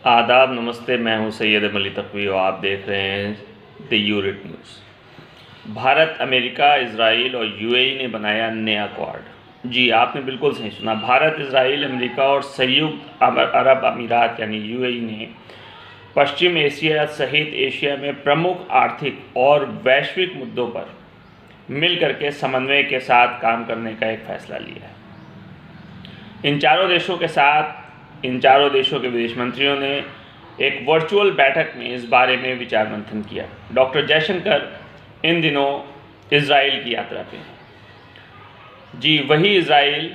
आदाब, नमस्ते। मैं हूं सैयद अली तकवी और आप देख रहे हैं द यूरिट न्यूज़। भारत, अमेरिका, इजराइल और यूएई ने बनाया नया क्वाड। जी, आपने बिल्कुल सही सुना। भारत, इजराइल, अमेरिका और संयुक्त अरब अमीरात यानी यूएई ने पश्चिम एशिया सहित एशिया में प्रमुख आर्थिक और वैश्विक मुद्दों पर मिलकर के समन्वय के साथ काम करने का एक फैसला लिया है। इन चारों देशों के विदेश मंत्रियों ने एक वर्चुअल बैठक में इस बारे में विचार मंथन किया। डॉक्टर जयशंकर इन दिनों इजराइल की यात्रा पे हैं। जी, वही इजराइल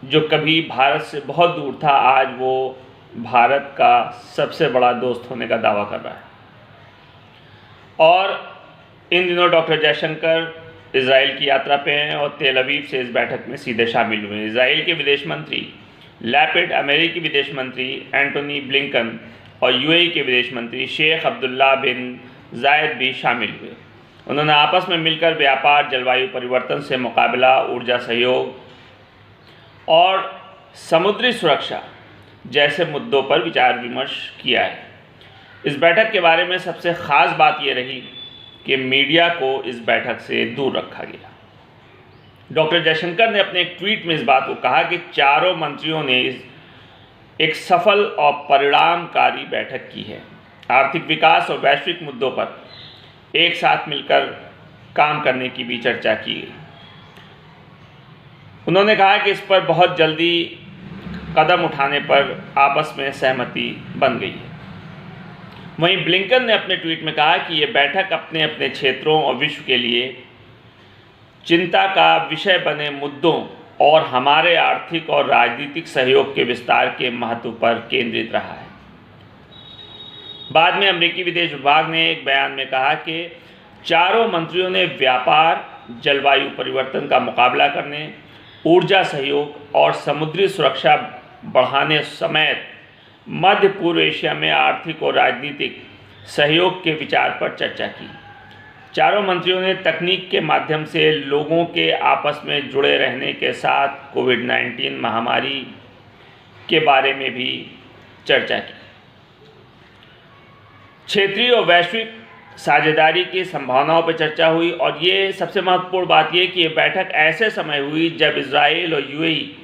जो कभी भारत से बहुत दूर था, आज वो भारत का सबसे बड़ा दोस्त होने का दावा कर रहा है। और इन दिनों डॉक्टर जयशंकर इजराइल की यात्रा पे हैं और तेल अवीव से इस बैठक में सीधे शामिल हुए। इजराइल के विदेश मंत्री लैपिड, अमेरिकी विदेश मंत्री एंटोनी ब्लिंकन और यूएई के विदेश मंत्री शेख अब्दुल्ला बिन जायद भी शामिल हुए। उन्होंने आपस में मिलकर व्यापार, जलवायु परिवर्तन से मुकाबला, ऊर्जा सहयोग और समुद्री सुरक्षा जैसे मुद्दों पर विचार विमर्श किया है। इस बैठक के बारे में सबसे ख़ास बात ये रही कि मीडिया को इस बैठक से दूर रखा गया। डॉक्टर जयशंकर ने अपने एक ट्वीट में इस बात को कहा कि चारों मंत्रियों ने एक सफल और परिणामकारी बैठक की है। आर्थिक विकास और वैश्विक मुद्दों पर एक साथ मिलकर काम करने की भी चर्चा की गई। उन्होंने कहा कि इस पर बहुत जल्दी कदम उठाने पर आपस में सहमति बन गई है। वहीं ब्लिंकन ने अपने ट्वीट में कहा कि ये बैठक अपने अपने क्षेत्रों और विश्व के लिए चिंता का विषय बने मुद्दों और हमारे आर्थिक और राजनीतिक सहयोग के विस्तार के महत्व पर केंद्रित रहा है। बाद में अमेरिकी विदेश विभाग ने एक बयान में कहा कि चारों मंत्रियों ने व्यापार, जलवायु परिवर्तन का मुकाबला करने, ऊर्जा सहयोग और समुद्री सुरक्षा बढ़ाने समेत मध्य पूर्व एशिया में आर्थिक और राजनीतिक सहयोग के विचार पर चर्चा की। चारों मंत्रियों ने तकनीक के माध्यम से लोगों के आपस में जुड़े रहने के साथ कोविड-19 महामारी के बारे में भी चर्चा की। क्षेत्रीय और वैश्विक साझेदारी की संभावनाओं पर चर्चा हुई और ये सबसे महत्वपूर्ण बात यह कि ये बैठक ऐसे समय हुई जब इजराइल और यूएई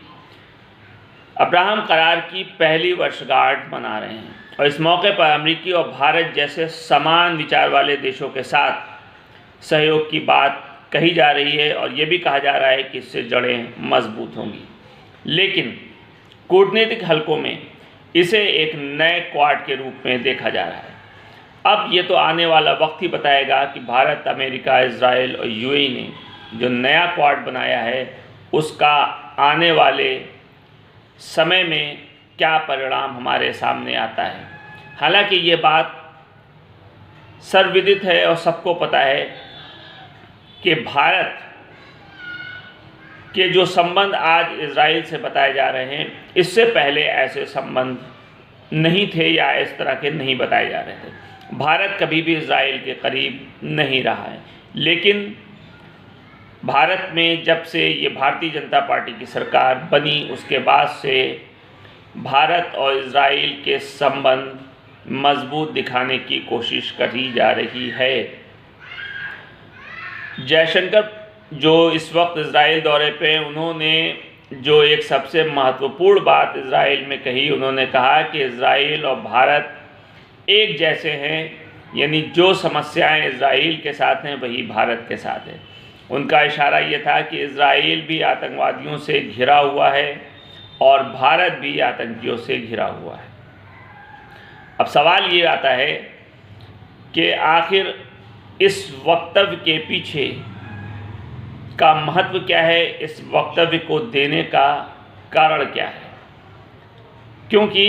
अब्राहम करार की पहली वर्षगांठ मना रहे हैं और इस मौके पर अमेरिकी और भारत जैसे समान विचार वाले देशों के साथ सहयोग की बात कही जा रही है और ये भी कहा जा रहा है कि इससे जड़ें मजबूत होंगी। लेकिन कूटनीतिक हलकों में इसे एक नए क्वाड के रूप में देखा जा रहा है। अब ये तो आने वाला वक्त ही बताएगा कि भारत, अमेरिका, इजराइल और यूएई ने जो नया क्वाड बनाया है उसका आने वाले समय में क्या परिणाम हमारे सामने आता है। हालांकि ये बात सर्वविदित है और सबको पता है कि भारत के जो संबंध आज इजराइल से बताए जा रहे हैं, इससे पहले ऐसे संबंध नहीं थे या इस तरह के नहीं बताए जा रहे थे। भारत कभी भी इजराइल के करीब नहीं रहा है, लेकिन भारत में जब से ये भारतीय जनता पार्टी की सरकार बनी उसके बाद से भारत और इजराइल के संबंध मजबूत दिखाने की कोशिश करी जा रही है। जयशंकर जो इस वक्त इजराइल दौरे पे, उन्होंने जो एक सबसे महत्वपूर्ण बात इजराइल में कही, उन्होंने कहा कि इजराइल और भारत एक जैसे हैं, यानी जो समस्याएं इजराइल के साथ हैं वही भारत के साथ है। उनका इशारा ये था कि इजराइल भी आतंकवादियों से घिरा हुआ है और भारत भी आतंकियों से घिरा हुआ है। अब सवाल ये आता है कि आखिर इस वक्तव्य के पीछे का महत्व क्या है, इस वक्तव्य को देने का कारण क्या है। क्योंकि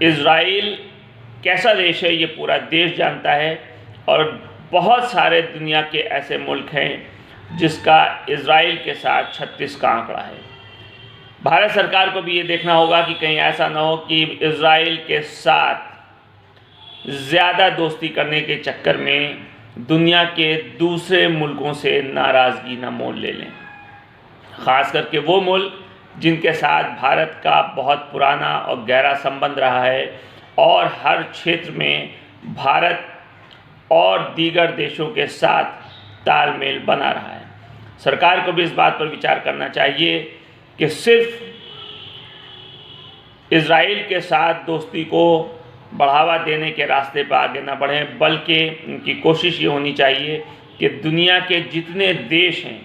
इजराइल कैसा देश है ये पूरा देश जानता है और बहुत सारे दुनिया के ऐसे मुल्क हैं जिसका इजराइल के साथ 36 का आंकड़ा है। भारत सरकार को भी ये देखना होगा कि कहीं ऐसा ना हो कि इजराइल के साथ ज़्यादा दोस्ती करने के चक्कर में दुनिया के दूसरे मुल्कों से नाराज़गी न मोल ले लें, ख़ास करके वो मुल्क जिनके साथ भारत का बहुत पुराना और गहरा संबंध रहा है और हर क्षेत्र में भारत और दीगर देशों के साथ तालमेल बना रहा है। सरकार को भी इस बात पर विचार करना चाहिए कि सिर्फ इजराइल के साथ दोस्ती को बढ़ावा देने के रास्ते पर आगे न बढ़ें, बल्कि उनकी कोशिश ये होनी चाहिए कि दुनिया के जितने देश हैं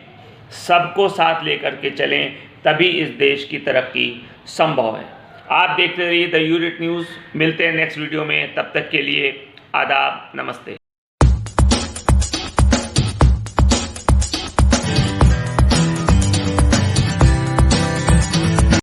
सबको साथ लेकर के चलें, तभी इस देश की तरक्की संभव है। आप देखते रहिए द यूनिट न्यूज़। मिलते हैं नेक्स्ट वीडियो में, तब तक के लिए आदाब, नमस्ते।